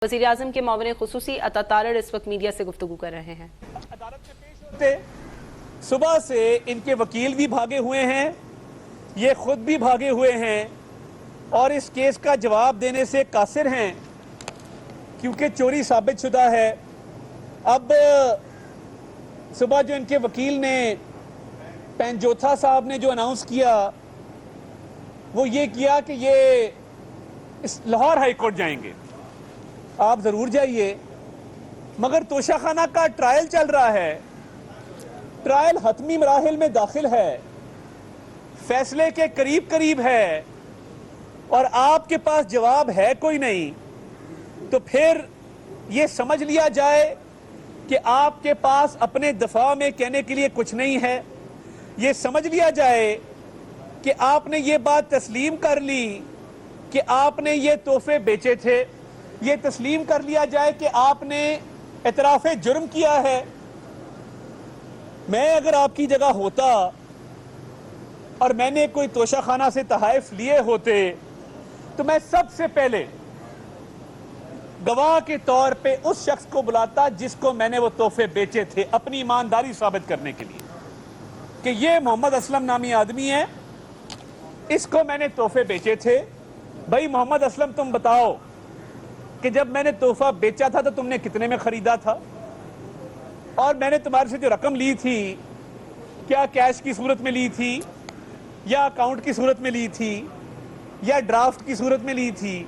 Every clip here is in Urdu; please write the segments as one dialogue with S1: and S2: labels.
S1: وزیر اعظم کے معاون خصوصی عطا تارڑ اس وقت میڈیا سے گفتگو کر رہے ہیں۔
S2: عدالت میں پیش ہوتے صبح سے ان کے وکیل بھی بھاگے ہوئے ہیں، یہ خود بھی بھاگے ہوئے ہیں اور اس کیس کا جواب دینے سے قاصر ہیں کیونکہ چوری ثابت شدہ ہے۔ اب صبح جو ان کے وکیل نے پینجوتھا صاحب نے جو اناؤنس کیا وہ یہ کیا کہ یہ لاہور ہائی کورٹ جائیں گے۔ آپ ضرور جائیے، مگر توشہ خانہ کا ٹرائل چل رہا ہے، ٹرائل حتمی مراحل میں داخل ہے، فیصلے کے قریب قریب ہے اور آپ کے پاس جواب ہے کوئی نہیں، تو پھر یہ سمجھ لیا جائے کہ آپ کے پاس اپنے دفاع میں کہنے کے لیے کچھ نہیں ہے، یہ سمجھ لیا جائے کہ آپ نے یہ بات تسلیم کر لی کہ آپ نے یہ تحفے بیچے تھے، یہ تسلیم کر لیا جائے کہ آپ نے اعتراف جرم کیا ہے۔ میں اگر آپ کی جگہ ہوتا اور میں نے کوئی توشہ خانہ سے تحائف لیے ہوتے تو میں سب سے پہلے گواہ کے طور پہ اس شخص کو بلاتا جس کو میں نے وہ تحفے بیچے تھے، اپنی ایمانداری ثابت کرنے کے لیے کہ یہ محمد اسلم نامی آدمی ہے، اس کو میں نے تحفے بیچے تھے۔ بھائی محمد اسلم تم بتاؤ کہ جب میں نے تحفہ بیچا تھا تو تم نے کتنے میں خریدا تھا، اور میں نے تمہارے سے جو رقم لی تھی کیا کیش کی صورت میں لی تھی یا اکاؤنٹ کی صورت میں لی تھی یا ڈرافٹ کی صورت میں لی تھی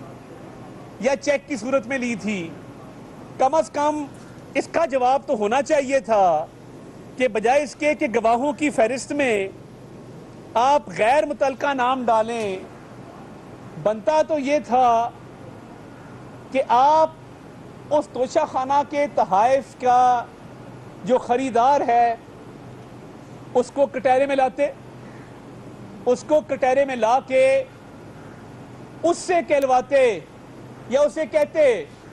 S2: یا چیک کی صورت میں لی تھی؟ کم از کم اس کا جواب تو ہونا چاہیے تھا کہ بجائے اس کے کہ گواہوں کی فہرست میں آپ غیر متعلقہ نام ڈالیں، بنتا تو یہ تھا کہ آپ اس توشہ خانہ کے تحائف کا جو خریدار ہے اس کو کٹہرے میں لاتے، اس کو کٹہرے میں لا کے اس سے کہلواتے یا اسے کہتے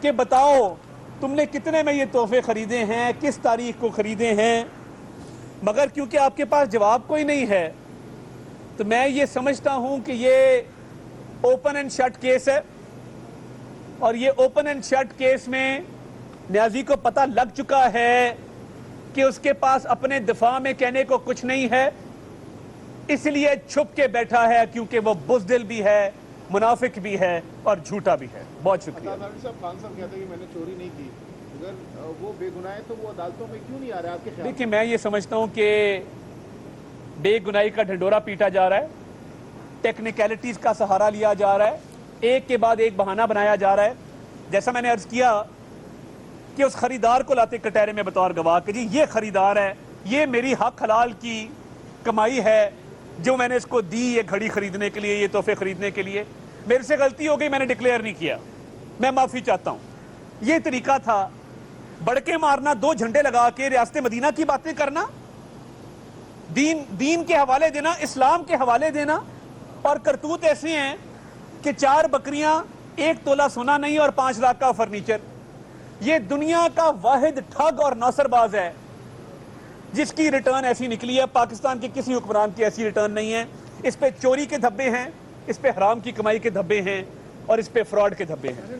S2: کہ بتاؤ تم نے کتنے میں یہ تحفے خریدے ہیں، کس تاریخ کو خریدے ہیں۔ مگر کیونکہ آپ کے پاس جواب کوئی نہیں ہے تو میں یہ سمجھتا ہوں کہ یہ اوپن اینڈ شٹ کیس ہے، اور یہ اوپن اینڈ شٹ کیس میں نیازی کو پتہ لگ چکا ہے کہ اس کے پاس اپنے دفاع میں کہنے کو کچھ نہیں ہے، اس لیے چھپ کے بیٹھا ہے کیونکہ وہ بزدل بھی ہے، منافق بھی ہے اور جھوٹا بھی ہے۔ بہت شکریہ۔
S3: خان صاحب کہتے ہیں کہ میں نے چوری نہیں کی، اگر وہ بے گناہ ہے تو وہ عدالتوں میں کیوں نہیں آ رہا؟ آپ کے خیال؟
S2: دیکھیں میں یہ سمجھتا ہوں کہ بے گناہی کا ڈھنڈورا پیٹا جا رہا ہے، ٹیکنیکلٹیز کا سہارا لیا جا رہا ہے، ایک کے بعد ایک بہانہ بنایا جا رہا ہے۔ جیسا میں نے عرض کیا کہ اس خریدار کو لاتے کٹہرے میں بطور گواہ کہ جی یہ خریدار ہے، یہ میری حق حلال کی کمائی ہے جو میں نے اس کو دی یہ گھڑی خریدنے کے لیے، یہ تحفے خریدنے کے لیے، میرے سے غلطی ہو گئی، میں نے ڈکلیئر نہیں کیا، میں معافی چاہتا ہوں۔ یہ طریقہ تھا، بڑکے مارنا، دو جھنڈے لگا کے ریاست مدینہ کی باتیں کرنا، دین کے حوالے دینا، اسلام کے حوالے دینا، اور کرتوت ایسے ہیں کہ 4 بکریاں، 1 تولہ سونا نہیں اور 5 لاکھ کا فرنیچر۔ یہ دنیا کا واحد ٹھگ اور ناصر باز ہے جس کی ریٹرن ایسی نکلی ہے۔ پاکستان کے کسی حکمران کی ایسی ریٹرن نہیں ہے۔ اس پہ چوری کے دھبے ہیں، اس پہ حرام کی کمائی کے دھبے ہیں اور اس پہ فراڈ کے دھبے ہیں۔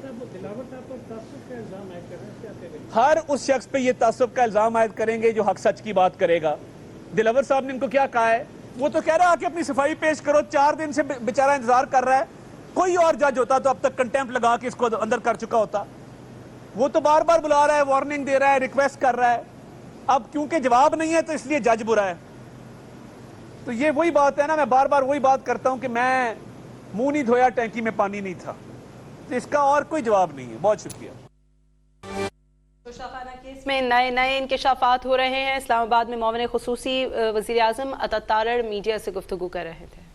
S2: ہر اس شخص پہ یہ تعصب کا الزام عائد کریں گے جو حق سچ کی بات کرے گا۔ دلاور صاحب نے ان کو کیا کہا ہے؟ وہ تو کہہ رہا ہے کہ اپنی صفائی پیش کرو، 4 دن سے بیچارہ انتظار کر رہا ہے۔ کوئی اور جج ہوتا تو اب تک کنٹیمپٹ لگا کے اس کو اندر کر چکا ہوتا۔ وہ تو بار بار بلا رہا ہے، وارننگ دے رہا ہے، ریکویسٹ کر رہا ہے، اب کیونکہ جواب نہیں ہے تو اس لیے جج برا ہے۔ تو یہ وہی بات ہے نا، میں بار بار وہی بات کرتا ہوں کہ میں منہ نہیں دھویا ٹینکی میں پانی نہیں تھا، تو اس کا اور کوئی جواب نہیں ہے۔ بہت شکریہ۔
S1: توشہ خانہ کیس میں نئے انکشافات ہو رہے ہیں۔ اسلام آباد میں معاون خصوصی وزیر اعظم عطا تارڑ میڈیا سے گفتگو کر رہے تھے۔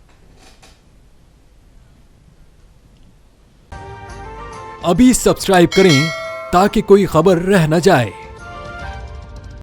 S4: ابھی سبسکرائب کریں تاکہ کوئی خبر رہ نہ جائے۔